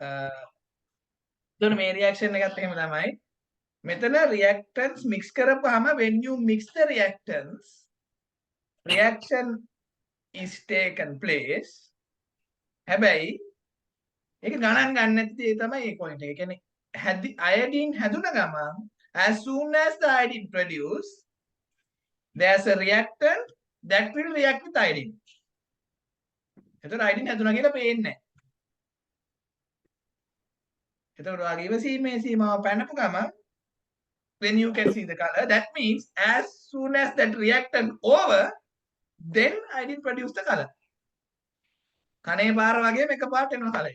එතකොට මේ රියැක්ෂන් එකත් එහෙම තමයි. මෙතන reactants mix කරපුවාම when you mix the reactants reaction is taken place. හැබැයි ඒක ගණන් ගන්න නැති දේ තමයි මේ point එක. ඒ කියන්නේ iodine හැදුන ගමන් as soon as the iodine produce there's a reactant that will react with iodine. එතකොට iodine හැදුනා කියලා පේන්නේ නැහැ. එතකොට ඔයාගේ ඉවසීමේ සීමාව පැනපු ගමන් when you can see the color, that means as soon as that reactant over, then iodine produce the color. කනේ පාර වගේම එකපාරට එනවා color.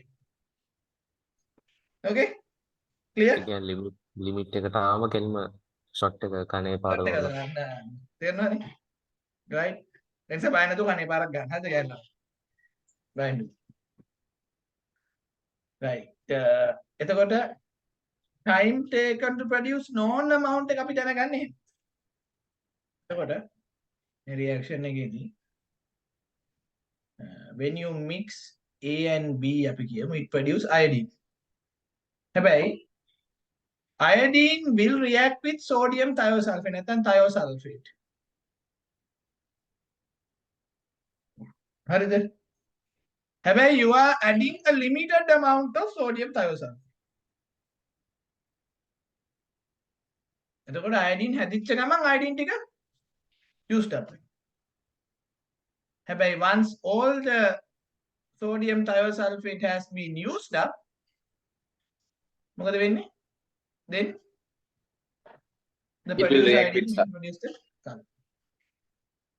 Okay? Clear? ඒ කියන්නේ ලිමිට් එකට ආවම කෙලිම ෂොට් එක කනේ පාර වුණා. තේරෙනවනේ? Right? එනිසා බය නැතුව කනේ පාරක් ගන්න. හරිද ගන්නවා. Right. Right. එතකොට time taken to produce known amount එක අපි දැනගන්නේ. එතකොට මේ reaction එකේදී when you mix A and B අපි කියමු it produce iodine. හැබැයි iodine will react with sodium thiosulfate නැත්නම් thiosulfate. හරිද? හැබැයි you are adding a limited amount of sodium thiosulfate. එතකොට iodine හැදිච්ච ගමන් iodine ටික used up. හැබැයි once all the sodium thiosulfate has been used up, මොකද වෙන්නේ? Then the produced iodine will produce the color.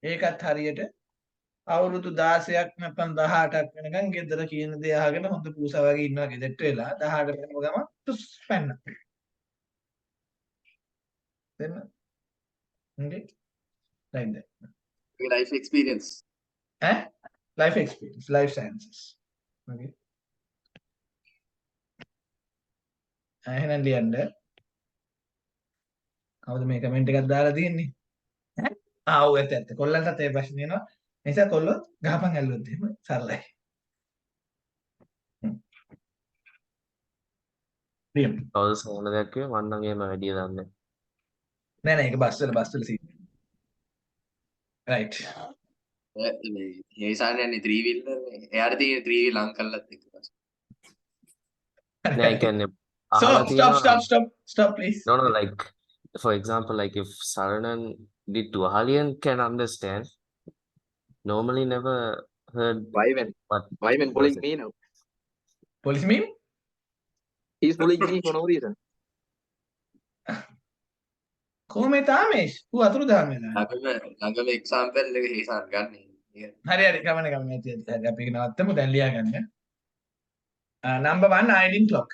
ඒකත් හරියට අවුරුදු 16ක් නැත්නම් 18ක් වෙනකන් ගෙදර කියන දේ අහගෙන හොඳ පූසා වගේ ඉන්නවා ගෙදරට වෙලා 18 වෙනකම් ගම තුස් පැන්න. දෙන්න. Okay? Like that. Life experience. Life experience, life sciences. Okay. එහෙනම් ලියන්න. කවුද මේ කමෙන්ට් එකක් දාලා තියෙන්නේ? ඔව් ඇත්ත. කොල්ලන්ටත් ඒ ප්‍රශ්නේ එනවා. නිසා කොල්ලෝ ගහපන් ඇල්ලුවොත් එහෙම සරලයි. ලියමු. කවුද සෝන දෙයක් කිව්වේ මම නම් එහෙම වැඩි දන්නේ නෑ නෑ ඒක බස් වල සීන්. right. මේ සානයන්නේ 3 wheeler නේ. එයාට තියෙන 3 wheel අංකල්ලත් එක්ක. නෑ ඒ කියන්නේ So stop please. No, like for example, like if Saranan did Duhalian can understand, normally never heard. Why when bullying me now? Police me? He's bullying me for no reason. කොහොමද තාමේෂ්? ඌ අතුරුදහන් වෙලා. ළඟම example එක හේසන් ගන්න. හරි ගමන අපි නවත්තමු දැන් ලියා ගන්න. Number 1 iodine clock.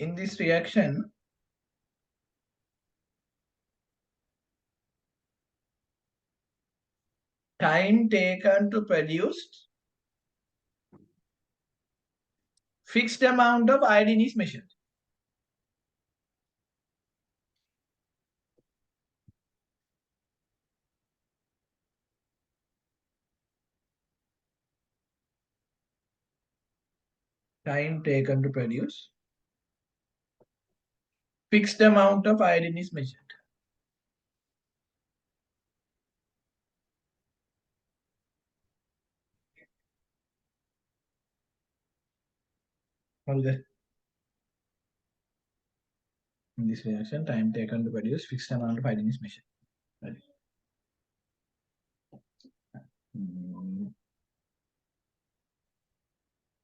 In this reaction, time taken to produce fixed amount of iodine is measured. Time taken to produce fixed amount of iodine is measured. How is that? In this reaction, time taken to produce fixed amount of iodine is measured. Right.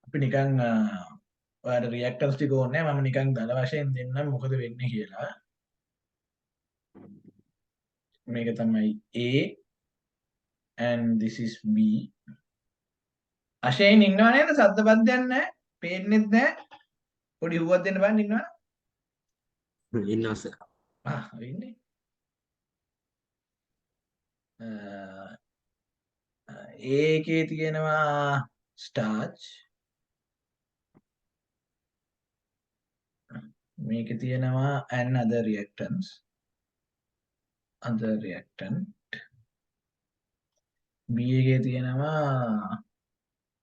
අපි නිකන් ඔයාලට reactance ටික ඕනේ නැහැ මම නිකන් දල වශයෙන් දෙන්නම් මොකද වෙන්නේ කියලා. මේක තමයි A and this is B. Ashayen ඉන්නව නේද? සද්දපද්දයක් නැහැ. පේන්නෙත් නැහැ. පොඩි හුවක් දෙන්න බලන්න ඉන්නවද? ඉන්නවා සර්. ඉන්නේ. A එකේ තියෙනවා starch මේකේ තියෙනවා another reactants. Other reactant. B එකේ තියෙනවා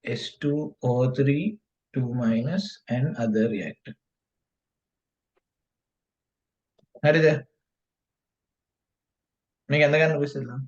S2O3 2 minus and other reactant. හරිද? මේක අඳ ගන්න ඉස්සෙල්ලා.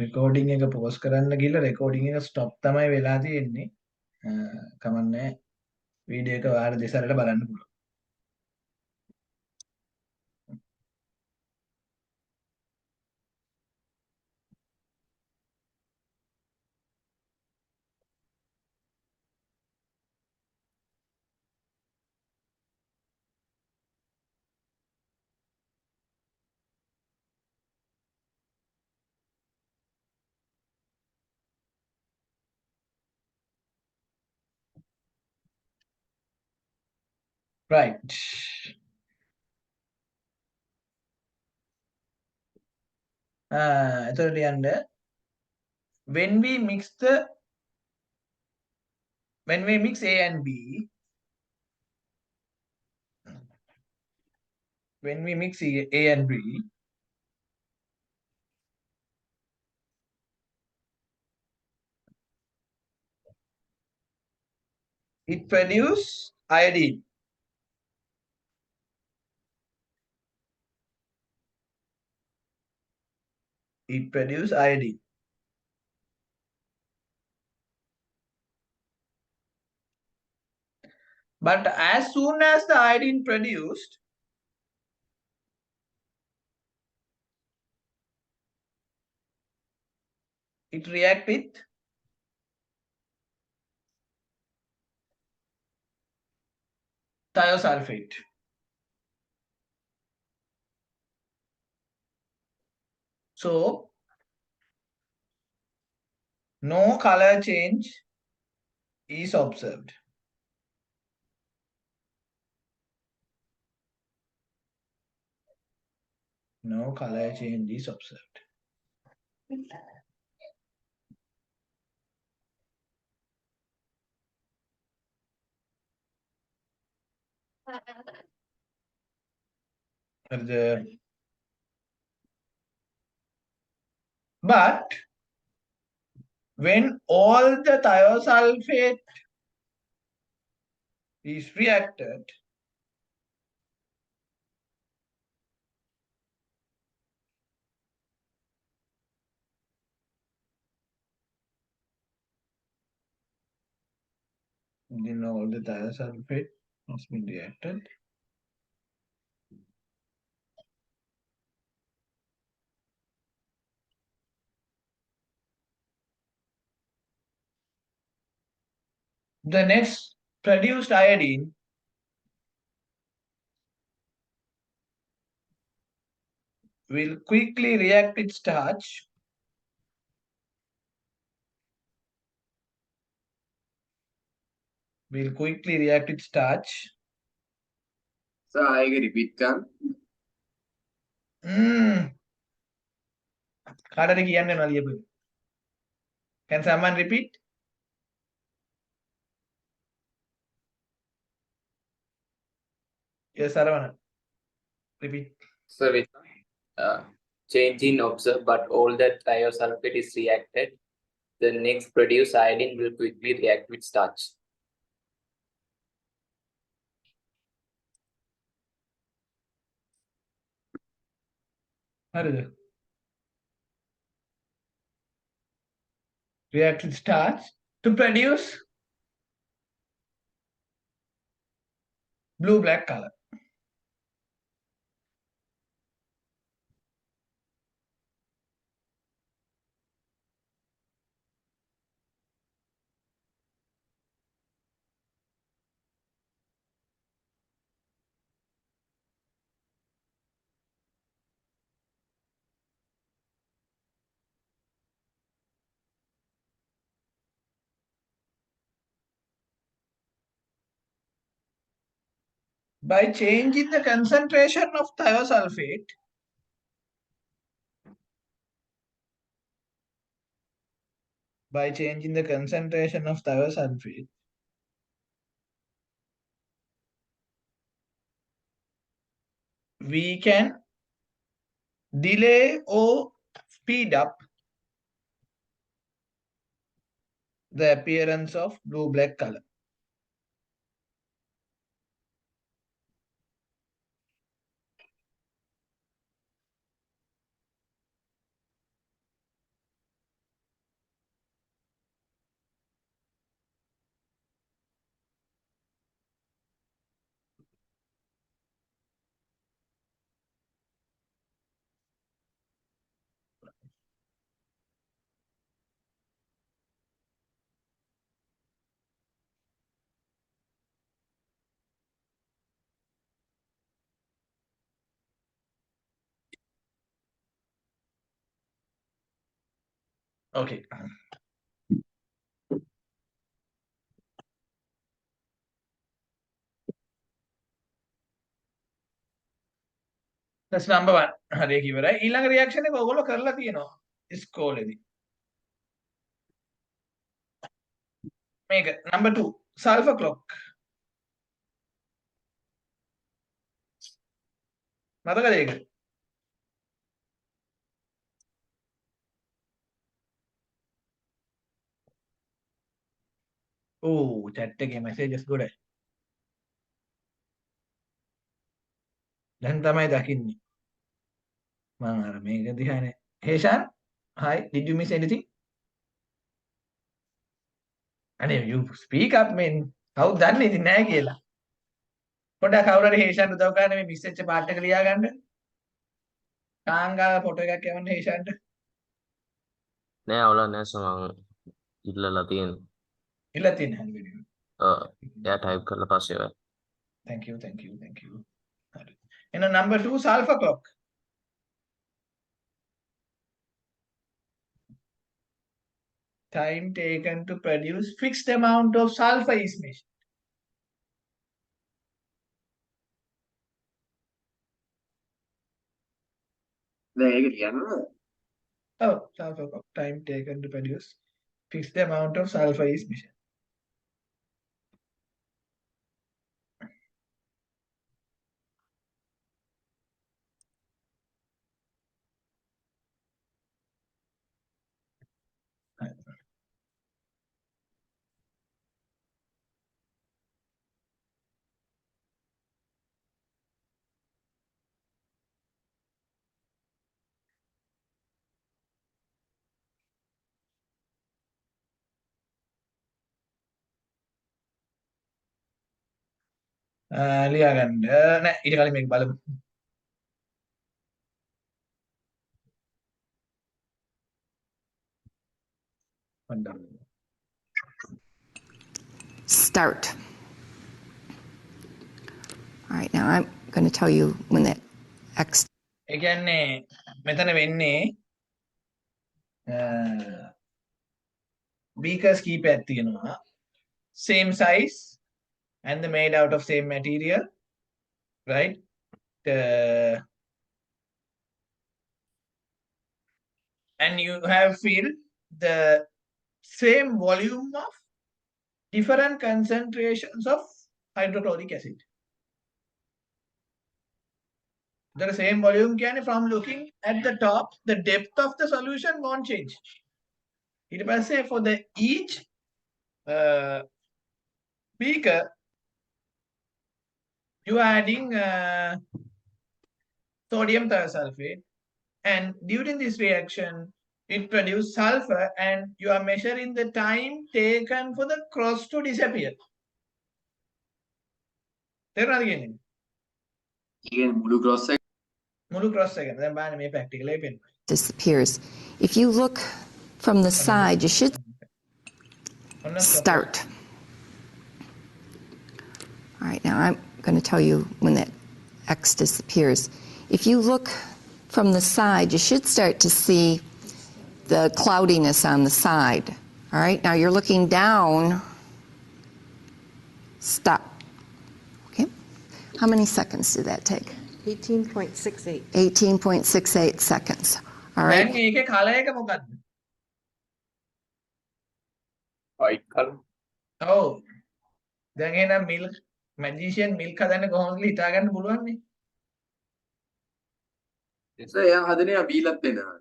රෙකෝඩින් එක පෝස් කරන්න ගිහලා රෙකෝඩින් එක ස්ටොප් තමයි වෙලා තියෙන්නේ. කමන්නේ වීඩියෝ එක වාර දෙසරට බලන්න පුළුවන්. right. එතකොට යන්න when we mix A and B, when we mix A and B, it produce iodine. It produce iodine. But as soon as the iodine produced, it react with thiosulfate. So no color change is observed. No color change is observed. But when all the thiosulfate is reacted, then all the thiosulfate has been reacted. The next produced iodine will quickly react with starch. Will quickly react with starch. So I repeat kan. කාටද කියන්න වෙනවා ලියපු. Can someone repeat? Yes, Saravana. Repeat. So with change in observed, but all that thiosulfate is reacted. The next produced iodine will quickly react with starch. හරිද? React with starch to produce blue black color. By changing the concentration of thiosulfate, we can delay or speed up the appearance of blue-black color. Okay. That's number one. හරි කිවරයි. ඊළඟ reaction එක ඔයගොල්ලෝ කරලා තියෙනවා ඉස්කෝලේදී. මේක number 2 sulfur clock. මතකද ඒක? ඕ chat එකේ messages ගොඩයි. දැන් තමයි දකින්නේ. මම අර මේක දිහානේ. Heshan, hi, did you miss anything? අනේ you speak up man. කවුද දන්නේ ඉතින් නැහැ කියලා. පොඩ්ඩක් කවුරු හරි හේෂාන් උදව් කරන්න මේ මිස් වෙච්ච පාර්ට් එක ලියා ගන්න. ටාංගා ෆොටෝ එකක් එවන්න හේෂාන්ට. නෑ අවුලක් නෑ සමන් ඉල්ලලා තියෙන. ඉල්ල තියෙන හැම වෙලේම. එයා ටයිප් කරලා පස්සේ වෙයි. Thank you. හරි. එහෙනම් number 2 sulfur clock. Time taken to produce fixed amount of sulfur is measured. දැන් ඒක ලියන්නද? Oh, sulfur clock. Time taken to produce fixed amount of sulfur is measured. ලියා ගන්න. නෑ ඊට කලින් මේක බලමු. Start. All right, now I'm going to tell you when that X. ඒ කියන්නේ මෙතන වෙන්නේ beakers කීපයක් තියෙනවා. Same size and they're made out of same material, right? And you have filled the same volume of different concentrations of hydrochloric acid. The same volume can, from looking at the top, the depth of the solution won't change. It must say for the each beaker, you are adding sodium thiosulfate, and during this reaction, it produces sulfur, and you are measuring the time taken for the cross to disappear. තේරුණාද කියන්නේ? කියන්නේ මුළු cross එක මුළු cross එක. දැන් බලන්න මේ practical එකේ පෙන්නනවා. Disappears. If you look from the side, you should start. All right, now I'm going to tell you when that X disappears. If you look from the side, you should start to see the cloudiness on the side. All right, now you're looking down. Stop. Okay. How many seconds did that take? 18.68. 18.68 seconds. All right. දැන් ඒකේ colour එක මොකක්ද? white color. ඔව්. දැන් එහෙනම් milk මැජිෂියන් milk හදන්නේ කොහොමද කියලා හිතා ගන්න පුළුවන් නේ. එයා හදන්නේ බීලත් වෙනවා.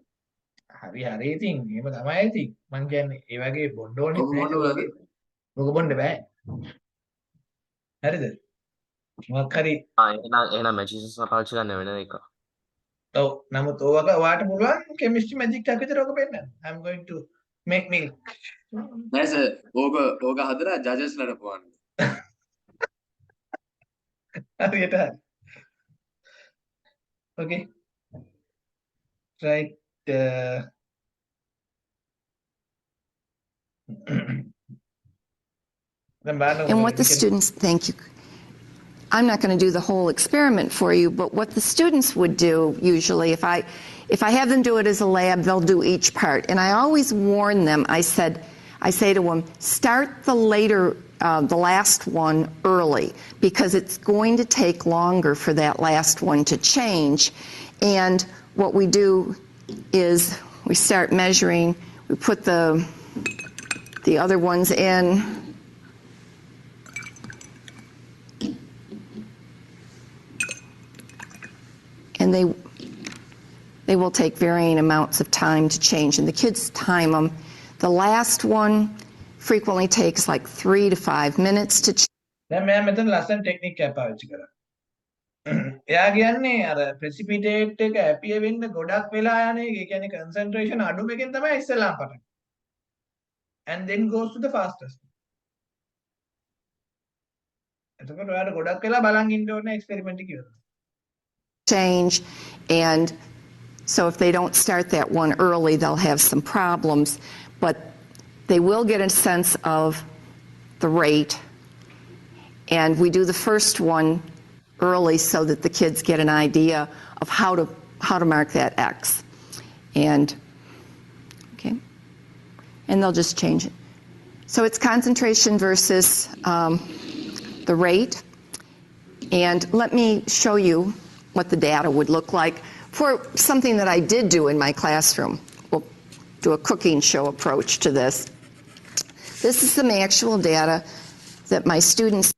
හරි හරි ඉතින් එහෙම තමයි ඉතින්. මං කියන්නේ ඒ වගේ බොන්න ඕනෙත් ඔහොම නැහැ බොන්න නේ. ඔක බොන්න බෑ. හරිද? මොකක් හරි එහෙනම් මැජිසියන්ස් පාවිච්චි කරන්න වෙන එක. ඔව් නමුත් ඕක ඔයාට පුළුවන් කෙමිස්ට්‍රි මැජික් එකක් විතර ඕක පෙන්නන්න. I'm going to make milk. නෑ සර් ඕක හදලා ජජස් ලට පොවන්න. හරියට හරි. Okay. Right. දැන් බලන්න And what the මේකේ- students, thank you. I'm not going to do the whole experiment for you, but what the students would do usually, if I have them do it as a lab, they'll do each part. And I always warn them, I say to them, start the last one early, because it's going to take longer for that last one to change. And what we do is we start measuring, we put the other ones in. And they will take varying amounts of time to change, and the kids time them. The last one frequently takes like 3 to 5 minutes to change. දැන් මෙයා මෙතන ලස්සන technique එකක් පාවිච්චි කරා. එයා කියන්නේ අර ප්‍රෙසිපිටේට් එක ඇපිය වෙන්න ගොඩක් වෙලා යන එක. ඒ කියන්නේ කන්සන්ට්‍රේෂන් අඩු එකෙන් තමයි ඉස්සෙල්ලාම පටන්. And then goes to the fastest. එතකොට ඔයාලා ගොඩක් වෙලා බලන් ඉන්න ඕනේ එක්ස්පෙරිමන්ට් එක ඉවර. Change, and so if they don't start that one early, they'll have some problems, but they will get a sense of the rate. And we do the first one early so that the kids get an idea of how to mark that X. And okay, and they'll just change it. So it's concentration versus the rate. And let me show you what the data would look like for something that I did do in my classroom. We'll do a cooking show approach to this. This is some actual data that my students.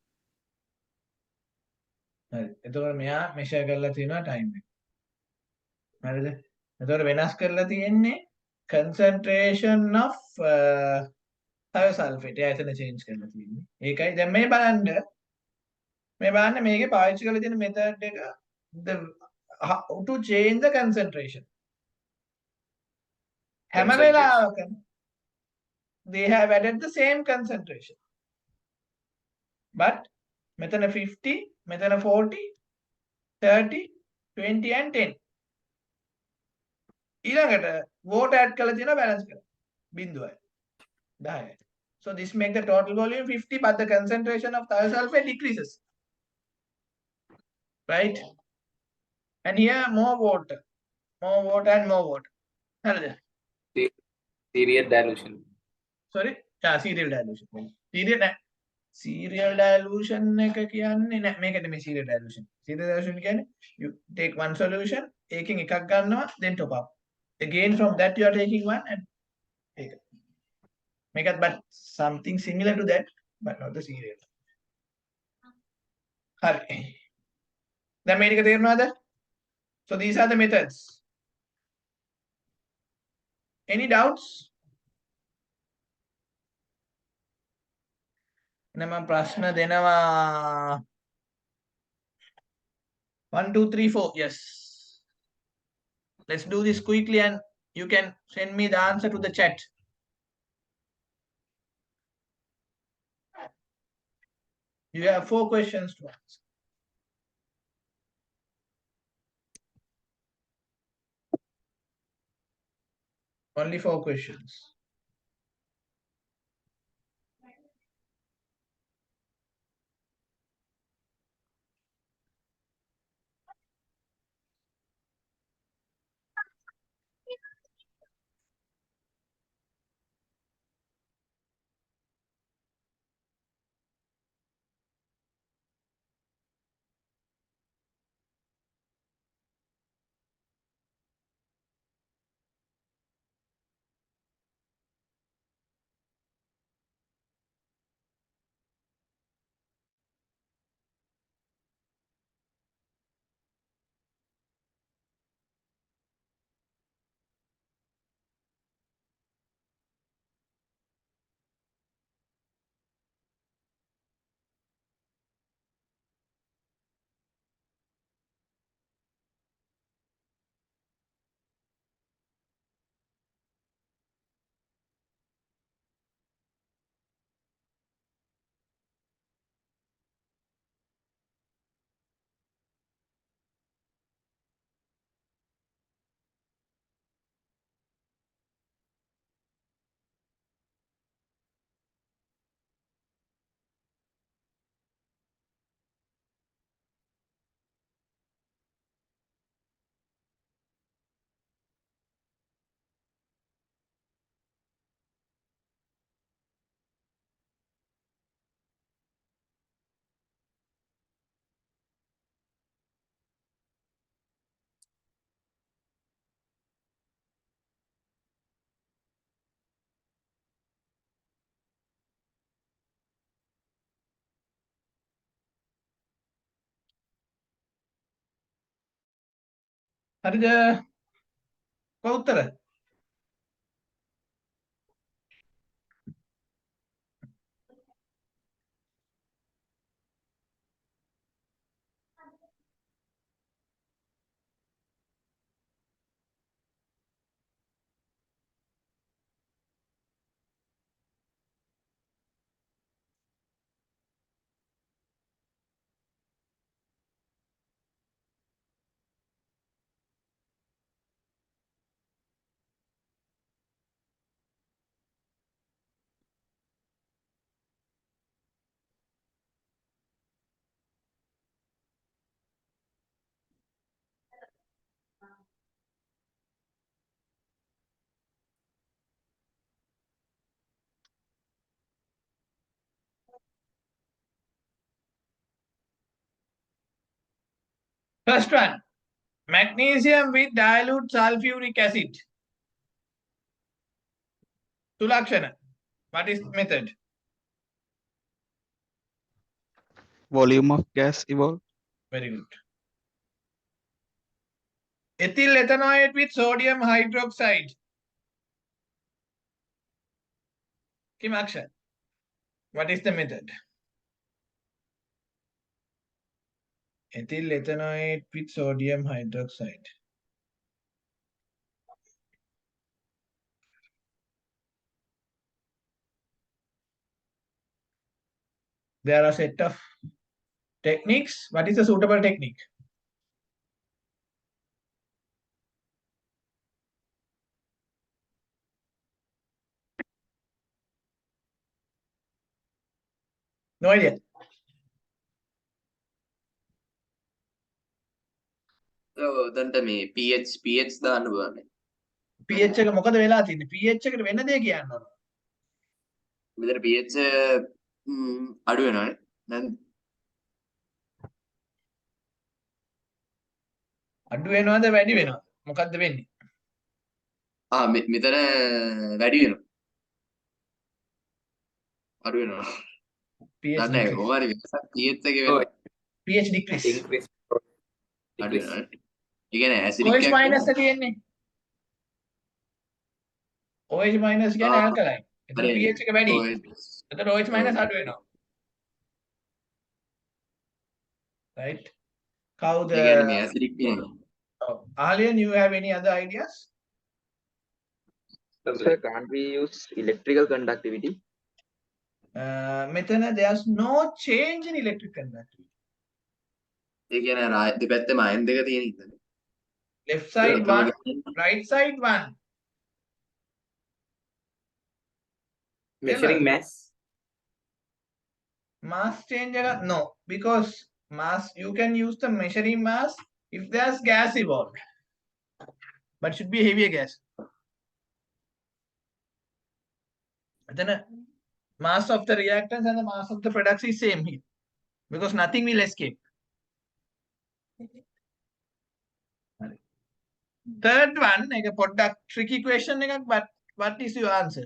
හරි. එතකොට මෙයා measure කරලා තියෙනවා time එක. හරිද? එතකොට වෙනස් කරලා තියෙන්නේ concentration of thiosulfate. එයා එතන change කරලා තියෙන්නේ. ඒකයි දැන් මේ බලන්න මේකේ පාවිච්චි කරලා තියෙන method එක how to change the concentration. හැම වෙලාවකම they have added the same concentration. But මෙතන 50, මෙතන 40, 30, 20 and 10. ඊළඟට water add කරලා තියෙනවා balance කරලා. 0.10. So this makes the total volume 50, but the concentration of thiosulfate decreases. Right? And here more water and more water. හරිද? Serial dilution. Sorry? Serial dilution. Serial dilution එක කියන්නේ නෑ මේක නෙමෙයි serial dilution. Serial dilution කියන්නේ you take one solution, එකකින් එකක් ගන්නවා, then top up. Again from that you are taking one and ඒක. මේකත් but something similar to that but not the serial. හරි. දැන් මේ ටික තේරුණාද? So these are the methods. Any doubts? එහෙනම් මම ප්‍රශ්න දෙනවා 1 2 3 4. Yes. Let's do this quickly and you can send me the answer to the chat. You have 4 questions to answer. Only 4 questions. හරිද? කොහොමද උත්තර? First one, magnesium with dilute sulfuric acid. තුලක්ෂණ. What is method? Volume of gas evolved. Very good. Ethyl ethanoate with sodium hydroxide. Kimaksha. What is the method? Ethyl ethanoate with sodium hydroxide. There are a set of techniques. What is the suitable technique? No idea. දැන්ට මේ pH දාන්න පුළුවන්. pH එක මොකද වෙලා තියෙන්නේ? pH එකට වෙන දේ කියන්න ඕන. මෙතන pH අඩු වෙනවනේ. දැන් අඩු වෙනවද වැඩි වෙනවද? මොකද්ද වෙන්නේ? මෙතන වැඩි වෙනවා. අඩු වෙනවා. pH දන්නේ decrease. කොහොමද වෙනසක් pH එකේ Oh, වෙනවා. pH decrease. increase. අඩු Decrease. වෙනවනේ. ඒ කියන්නේ ඇසිඩික් OH minus එක තියෙන්නේ. OH minus කියන්නේ ආ, alkaline. එතන හරි. pH එක වැඩි. ඔය එතන OH minus අඩු වෙනවා. Right? කවුද? ඒ කියන්නේ මේ ඇසිඩික් කියන්නේ. Alian, you have any other ideas? Sir, can't we use electrical conductivity? මෙතන there's no change in electric conductivity. ඒ කියන්නේ දෙපැත්තෙම අයන් දෙක තියෙන ඉතින්. Left side one, right side one. Measuring mass. Mass change no, because mass you can use the measuring mass if there's gas involved, but it should be heavier gas. Then mass of the reactants and the mass of the products is same here because nothing will escape. Third one, like a product tricky question, but what is your answer?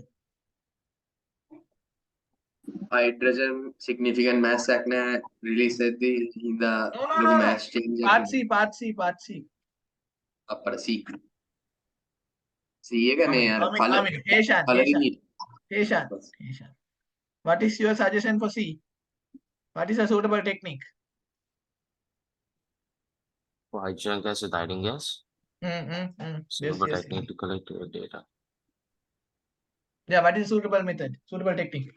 Hydrogen significant mass එකක් නෑ release වෙද්දී හින්දා ලොකු mass change Part එකක් C, part C, part C. අපර C එක මේ අර Patient, කලරින් patient. What is your suggestion for C? What is a suitable technique? For hydrogen gas with hiding gas, suitable Yes. technique to collect data. Yeah, what is suitable method? Suitable technique?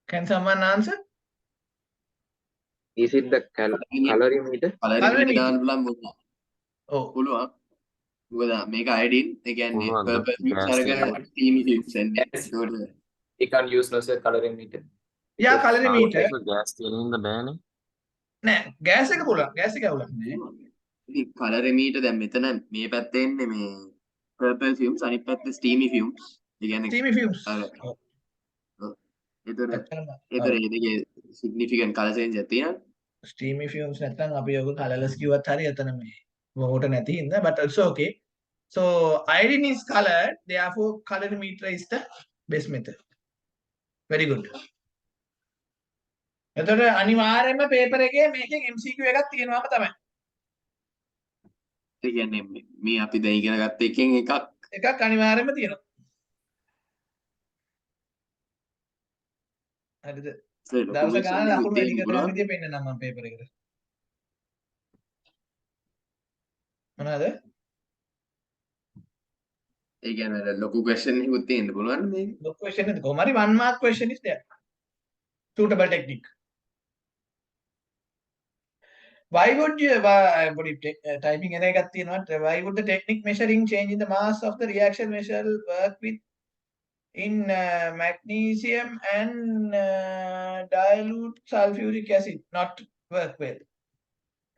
Can someone answer? Is it the calorimeter? කලරින් දාන්න පුළුවන් මොකද Oh, පුළුවන් මොකද මේක අයඩින් ඒ කියන්නේ පුළුවන්. Purple ෆියුම්ස් gas අරගෙන තියෙනවා. ස්ටීමි ෆියුම්ස් එන්නේ Yes. ඒකට You can't use no sir colorimeter. yeah, calorimeter. gas තියෙනින්ද බෑනේ. නෑ, gas එක පුළුවන්. gas එක අවුලක් නෑ. ඉතින් කලරිමීට දැන් මෙතන මේ පැත්තේ එන්නේ මේ පර්පල් ෆියුම්ස් අනිත් පැත්තේ ස්ටීමි ෆියුම්ස් ඒ කියන්නේ Steamy fumes. අර Oh, ඒතර ඇත්තටම. ඒතර ඒ දෙකේ සිග්නිෆිකන්ට් කලර් චේන්ජ් එකක් තියෙනවා steamy fumes නැත්නම් අපි ඔක colorless කිව්වත් හරි එතන මේ water නැති හින්දා but also okay. So iodine is colored, therefore colorimeter is the best method. Very good. එතකොට අනිවාර්යයෙන්ම paper එකේ මේකෙන් MCQ එකක් තියෙනවාම තමයි. ඒ කියන්නේ මේ අපි දැන් ඉගෙන ගත්ත එකෙන් එකක් එකක් අනිවාර්යයෙන්ම තියෙනවා. හරිද? සර් ලොකු දවස ගාන question ලකුණු එකක් වැඩි තියෙන්න කරන පුළුවන්. විදිය පෙන්නන්නම් මම paper එකට. මොනවාද? ඒ කියන්නේ ලොකු question එකකුත් තියෙන්න පුළුවන් මේක. Look question is කොහොම හරි 1 mark question is there. Suitable technique. Why would you typing error එකක් තියෙනවා. Why would the technique measuring change in the mass of the reaction measure work with in magnesium and dilute sulfuric acid not work well?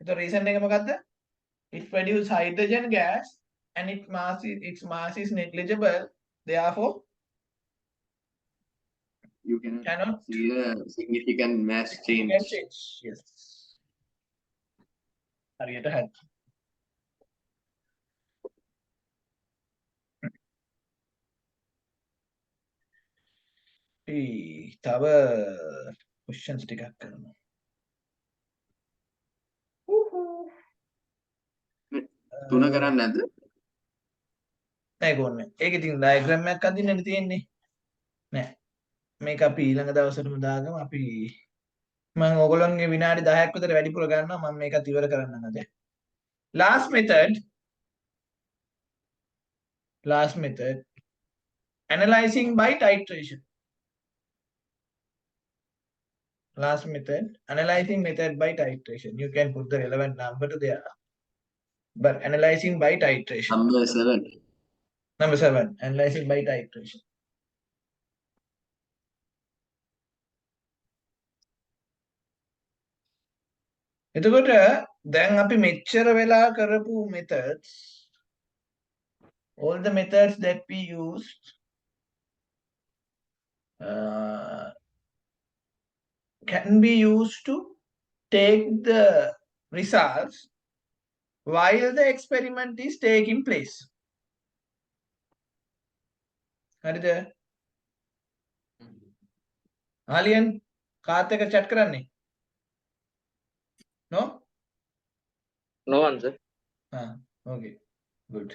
The reason එක මොකද්ද? It produces hydrogen gas and its mass is negligible. Therefore, You cannot cannot see a significant mass change. can change. Yes. හරියට හරි. තව questions ටිකක් කරමු. තුන කරන්නේ නැද්ද? නෑ ගොන්නේ. ඒක ඉතින් diagram එකක් අඳින්නනේ තියෙන්නේ. නෑ. මේක අපි ඊළඟ දවසටම දාගමු. අපි මම ඕගොල්ලන්ගේ විනාඩි 10ක් විතර වැඩිපුර ගන්නවා. මම මේකත් ඉවර කරන්නම් අද. Last method analyzing by titration. Last method analyzing method by titration. You can put the relevant number to there. But analyzing by titration. Number 7. Number 7 analyzing by titration. එතකොට දැන් අපි මෙච්චර වෙලා කරපු methods, all the methods that we used can be used to take the results while the experiment is taking place. හරිද? ආලියන් කාත් එක chat කරන්නේ? No? No answer. Okay. Good.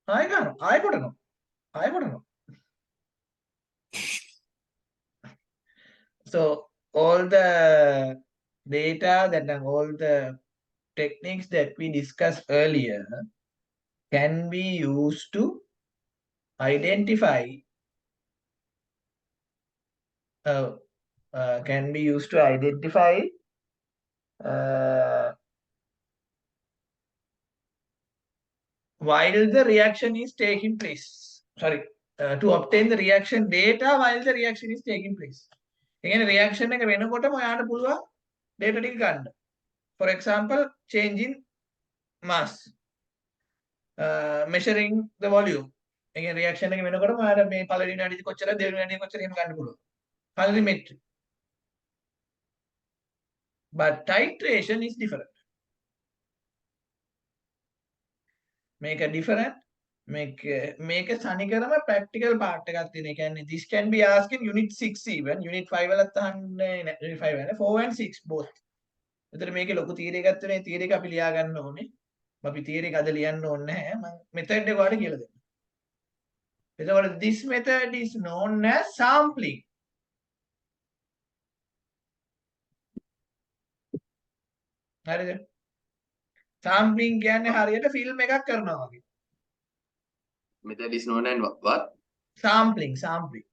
I don't know. So all the data all the techniques that we discussed earlier can be used to identify while the reaction is taking place. Sorry, to obtain the reaction data while the reaction is taking place. Again, reaction එක වෙනකොටම ඔයාලට පුළුවන් data ටික ගන්න. For example, change in mass, measuring the volume. Again, reaction එක වෙනකොටම ඔයාලට මේ පළවෙනි විනාඩියේ කොච්චර දෙවෙනි විනාඩියේ කොච්චර එහෙම ගන්න පුළුවන්. Colorimetry. But titration is different. Make a different. Make සනිකරම practical part එකක් තියෙන. ඒ කියන්නේ this can be asked in unit 6 even. Unit 5 වලත් අහන්නේ unit 5 වල 4 and 6 both. එතන මේකේ ලොකු theory එකක් තියෙනවා. theory එක අපි ලියා ගන්න ඕනේ. අපි theory එක අද ලියන්න ඕනේ නැහැ. මම method එක ඔයාලට කියලා දෙන්නම්. එතකොට this method is known as sampling. හරිද? sampling කියන්නේ හරියට ෆිල්ම් එකක් කරනවා වගේ. Method is known as what? sampling. Sampling.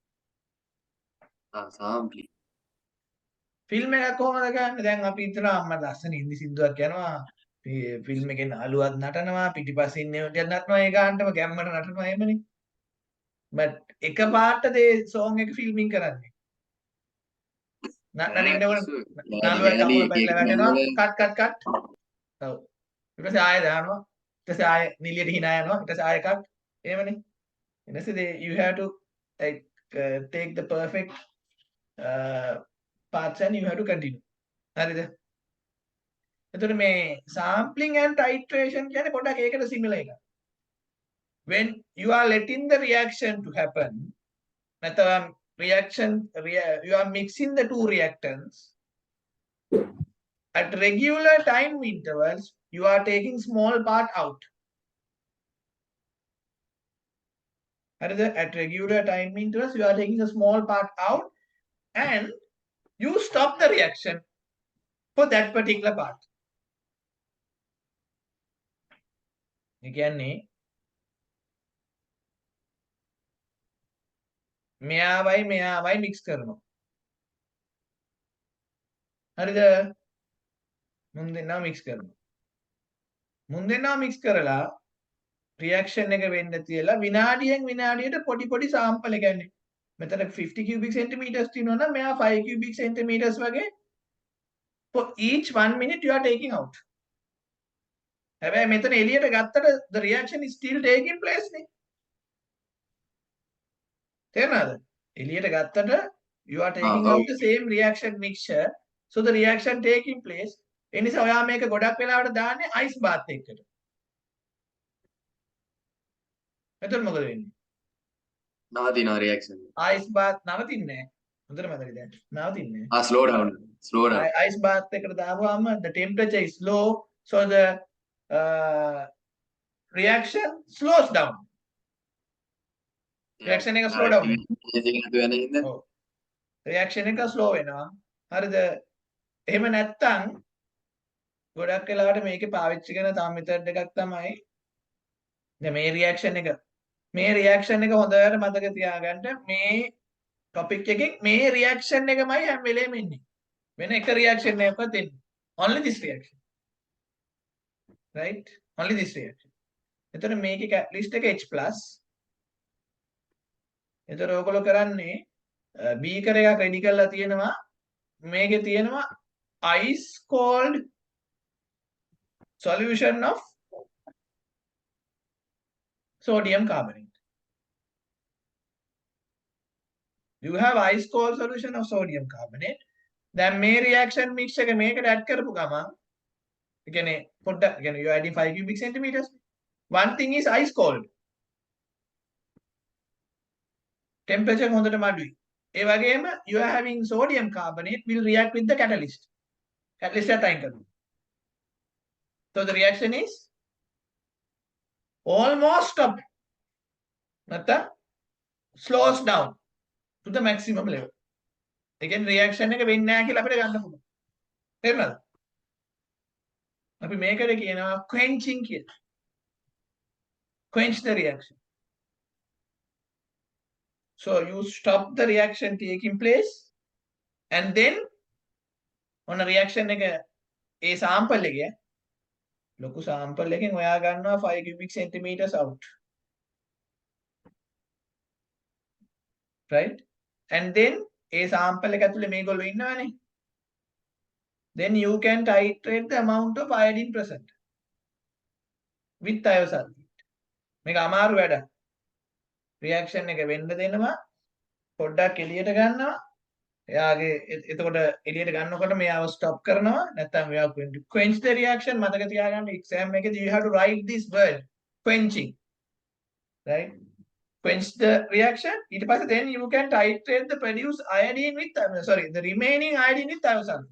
Film එකක් කොහොමද ගන්න? දැන් අපි හිතනවා අම්මා ලස්සන හින්දි සින්දුවක් යනවා. ෆිල්ම් එකේ නාලුවක් නටනවා, පිටිපස්සින් ඉන්නේ නටනවා, ඒ ගානටම ගැම්මට නටනවා එහෙමනේ. but එක පාටද ඒ song එක ෆිල්මින් කරන්නේ. නටින්නකොට නාලුවක් අමුල පැටලලා වැටෙනවා, කට්. ඔව්. ඊට පස්සේ ආයෙ දානවා. ඊට පස්සේ ආයෙ නිලියට hina යනවා. ඊට පස්සේ ආයෙ එකක්. එහෙමනේ. ඊට පස්සේ you have to like take the perfect parts and you have to continue. හරිද? එතකොට මේ sampling and titration කියන්නේ පොඩ්ඩක් ඒකට similar එකක්. When you are letting the reaction to happen, නැත්නම් you are mixing the two reactants at regular time intervals, you are taking small part out. At regular time intervals, you are taking a small part out and you stop the reaction for that particular part. ඒ කියන්නේ මෙයාවයි mix කරනවා. හරිද? මුන් දෙන්නා mix කරනවා. මුන් දෙන්නා mix කරලා reaction එක වෙන්න තියලා විනාඩියෙන් විනාඩියට පොඩි sample එක ගන්න. මෙතන 50 cubic centimeters තියෙනවා නම් මෙයා 5 cubic centimeters වගේ for each 1 minute you are taking out. හැබැයි මෙතන එළියට ගත්තට the reaction is still taking place නේ. තේරුණාද? එළියට ගත්තට you are taking out the same reaction mixture, so the reaction taking place. ඒ නිසා ඔයා මේක ගොඩක් වෙලාවට දාන්නේ ice bath එකකට. එතකොට මොකද වෙන්නේ? නවතිනවා reaction. ice bath නවතින්නේ නැහැ. හොඳට මතකයි දැන්. නවතින්නේ නැහැ. slow down. Ice bath එකට දාපුවාම the temperature is low, so the reaction slows down. Reaction එක slow down. ඔව්. reaction එක slow වෙනවා. හරිද? එහෙම නැත්තම් ගොඩක් වෙලාවට මේකේ පාවිච්චි කරන තව method එකක් තමයි දැන් මේ reaction එක හොඳට මතක තියාගන්න. මේ topic එකෙන් මේ reaction එකමයි හැම වෙලේම ඉන්නේ. වෙන එක reaction එකක්වත් එන්නේ. Only this reaction. Right? Only this reaction. එතකොට මේකේ catalyst එක H+. එතකොට ඔයගොල්ලෝ කරන්නේ beaker එකක් ready කරලා තියෙනවා. මේකේ තියෙනවා ice cold solution of sodium carbonate. You have ice cold solution of sodium carbonate. දැන් මේ reaction mix එක මේකට add කරපු ගමන් ඒ කියන්නේ පොඩ්ඩක් you are adding 5 cubic centimeters. One thing is ice cold. Temperature හොඳට මඩුයි. ඒ වගේම you are having sodium carbonate will react with the catalyst. Catalyst එක අයින් කරනවා. So the reaction is almost stopped. නැත්නම් slows down to the maximum level. ඒ කියන්නේ reaction එක වෙන්නේ නැහැ කියලා අපිට ගන්න පුළුවන්. තේරුණාද? අපි මේකට කියනවා quenching කියලා. Quench the reaction. So you stop the reaction taking place and then on a reaction එක ඒ sample එකේ ලොකු sample එකෙන් ඔයා ගන්නවා 5 cubic centimeters out. Right? And then A sample එක ඇතුලේ මේගොල්ලෝ ඉන්නවනේ. Then you can titrate the amount of iodine present with thiosulfate. මේක අමාරු වැඩක්. reaction එක වෙන්න දෙනවා. පොඩ්ඩක් එළියට ගන්නවා. එයාගේ එතකොට එළියට ගන්නකොට මෙයාව stop කරනවා. නැත්නම් මෙයාව quench the reaction. මතක තියාගන්න exam එකේදී you have to write this word quenching. Right? Quench the reaction. ඊට පස්සේ then you can titrate the produced iodine with the remaining iodine with thiosulfate.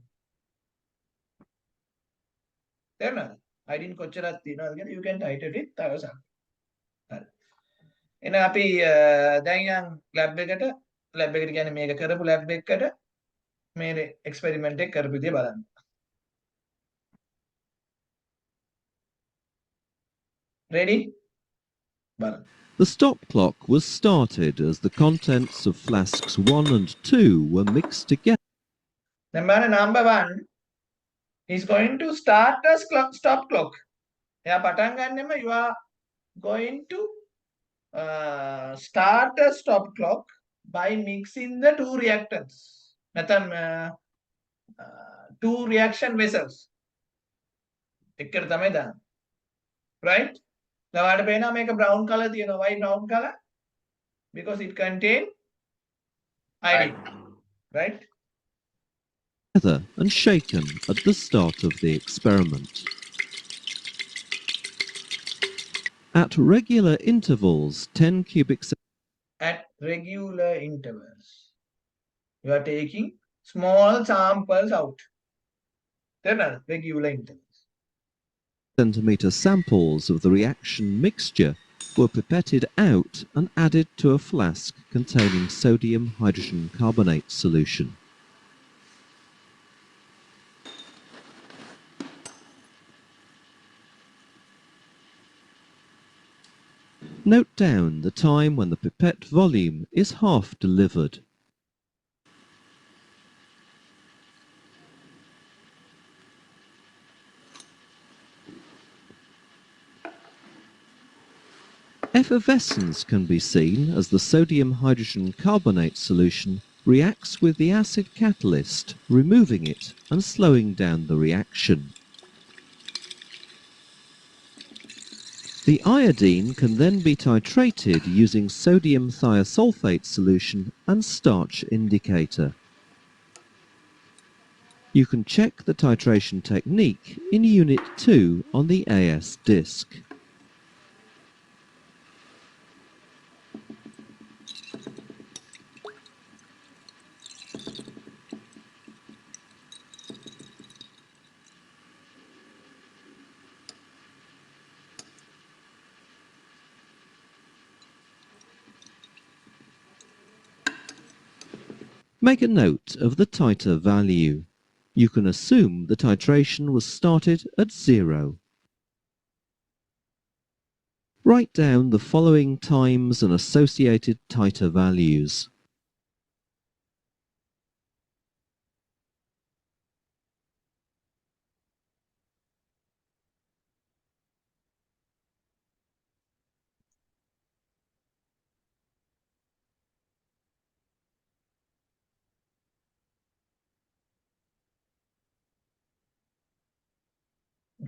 තේරුණාද? iodine කොච්චරක් තියෙනවද කියලා you can titrate with thiosulfate. හරි. එහෙනම් අපි දැන් යන් lab එකට කියන්නේ මේක කරපු lab එකකට මේ experiment එක කරපු විදිය බලන්න. Ready? බලන්න. The stop clock was started as the contents of flasks 1 and 2 were mixed together. දැන් බලන්න number 1 is going to start a stop clock. එයා පටන් ගන්නෙම you are going to start a stop clock by mixing the two reactants. නැත්නම් two reaction vessels. එකට තමයි දාන්නේ. Right? ඔයාලට පේනවා මේක brown color තියෙනවා. Why brown color? Because it contain iodine. right? Together and shaken at the start of the experiment. At regular intervals, 10 cubic At regular intervals. You are taking small samples out. Then regular intervals. centimeter samples of the reaction mixture were pipetted out and added to a flask containing sodium hydrogen carbonate solution. Note down the time when the pipette volume is half delivered. Effervescence can be seen as the sodium hydrogen carbonate solution reacts with the acid catalyst, removing it and slowing down the reaction. The iodine can then be titrated using sodium thiosulfate solution and starch indicator. You can check the titration technique in Unit 2 on the AS disc. Make a note of the titer value. You can assume the titration was started at 0. Write down the following times and associated titer values.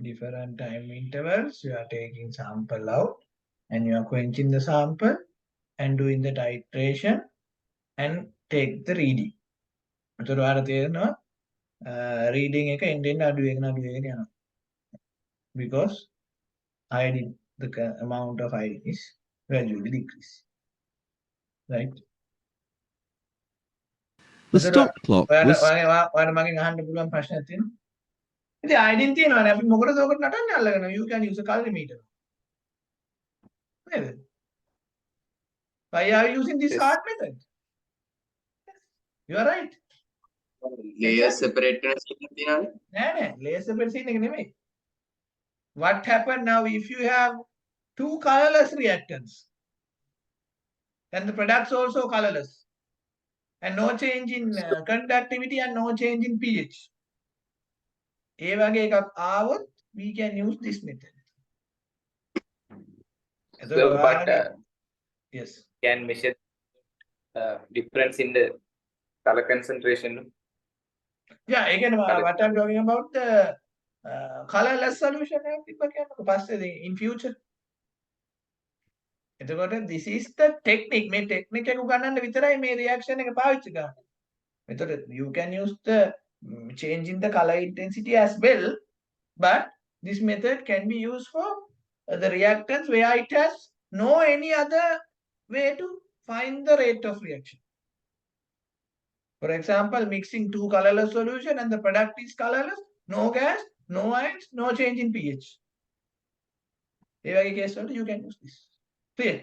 Different time intervals, you are taking sample out and you are quenching the sample and doing the titration and take the reading. එතකොට ඔයාලට තේරෙනවා reading එක එන්න අඩු වෙගෙන යනවා. Because iodine, the amount of iodine is gradually decrease. Right? The stop clock was ඔයාලා මගෙන් අහන්න පුළුවන් ප්‍රශ්නයක් තියෙනවා. ඉතින් iodine තියෙනවානේ අපි මොකටද ඔකට නටන්නේ අල්ලගෙන? You can use a calorimeter. නේද? Why are you using this Yes. hard method? You are right. layer separate කරන scene එකක් තියෙනවානේ. නෑ layer separate scene එක නෙමෙයි. What happened now if you have two colorless reactants and the products also colorless and no change in conductivity and no change in pH. ඒ වගේ එකක් ආවොත් we can use this method. So, but yes. can measure difference in the color concentration. Yeah, again, Color. what I'm talking about the colorless solution in future. එතකොට this is the technique. මේ technique එක උගන්නන්න විතරයි මේ reaction එක පාවිච්චි කරන්නේ. එතකොට you can use the change in the color intensity as well, but this method can be used for the reactants where it has no any other way to find the rate of reaction. For example, mixing two colorless solution and the product is colorless, no gas, no ions, no change in pH. ඒ වගේ case වලට you can use this. Clear?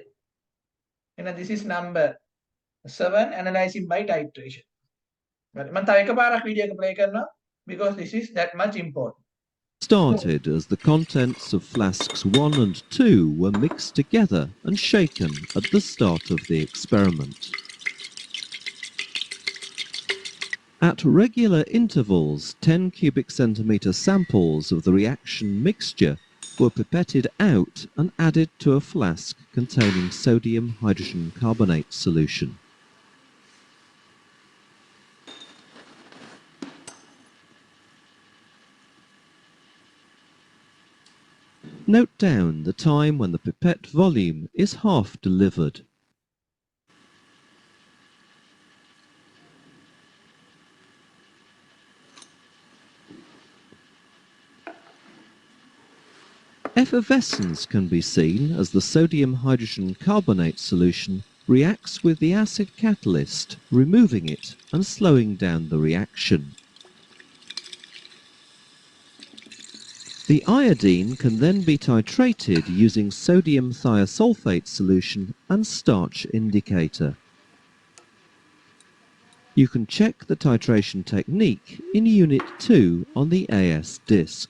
And this is number 7, analyzing by titration. මම තව එකපාරක් video එක play කරනවා because this is that much important. started as the contents of flasks 1 and 2 were mixed together and shaken at the start of the experiment. At regular intervals, 10 cubic centimeter samples of the reaction mixture were pipetted out and added to a flask containing sodium hydrogen carbonate solution. Note down the time when the pipette volume is half delivered. Effervescence can be seen as the sodium hydrogen carbonate solution reacts with the acid catalyst, removing it and slowing down the reaction. The iodine can then be titrated using sodium thiosulfate solution and starch indicator. You can check the titration technique in Unit 2 on the AS disc.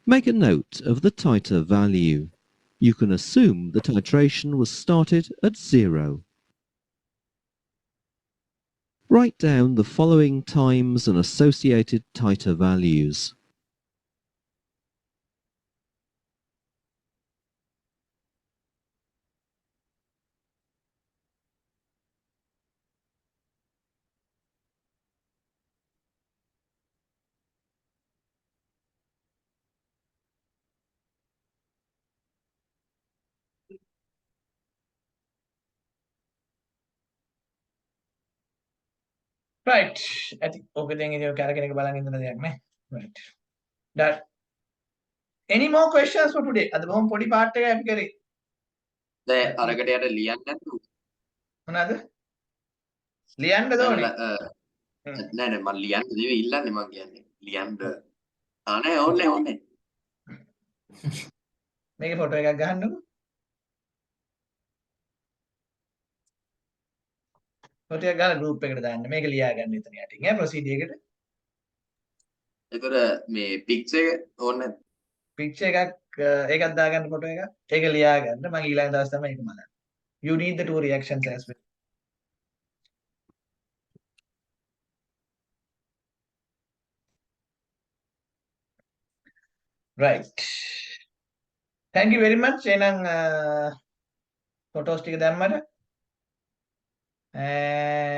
Make a note of the titer value. You can assume the titration was started at 0. Write down the following times and associated titer values. Right. ඇති ඕක දැන් ඉතින් ඔය කරගෙන එක බලන් ඉඳන දෙයක් නේ. Right. Done. Any more questions for today? අද බොහොම පොඩි part එකක් අපි කරේ. දැන් අරකට යට ලියන්න නැතුව. මොනවාද? ලියන්නද ඕනේ? නෑ නෑ මම ලියන්න නෙවෙයි ඉල්ලන්නේ මම කියන්නේ. ලියන්න. නෑ ඕනේ ඕනේ. මේකේ ෆොටෝ එකක් ගහන්නකෝ. ෆොටෝ එකක් ගහලා group එකට දාන්න. මේක ලියා ගන්න එතන යටින්. ඈ proceed එකට. ඒතර මේ picture එක ඕනේ නැද්ද? picture එකක් ඒකක් දාගන්න ෆොටෝ එකක්. ඒක ලියා ගන්න. මම ඊළඟ දවස් තමයි ඒක බලන්නේ. You need the two reactions as well. Right. Thank you very much. එහෙනම් photos ටික දැම්මට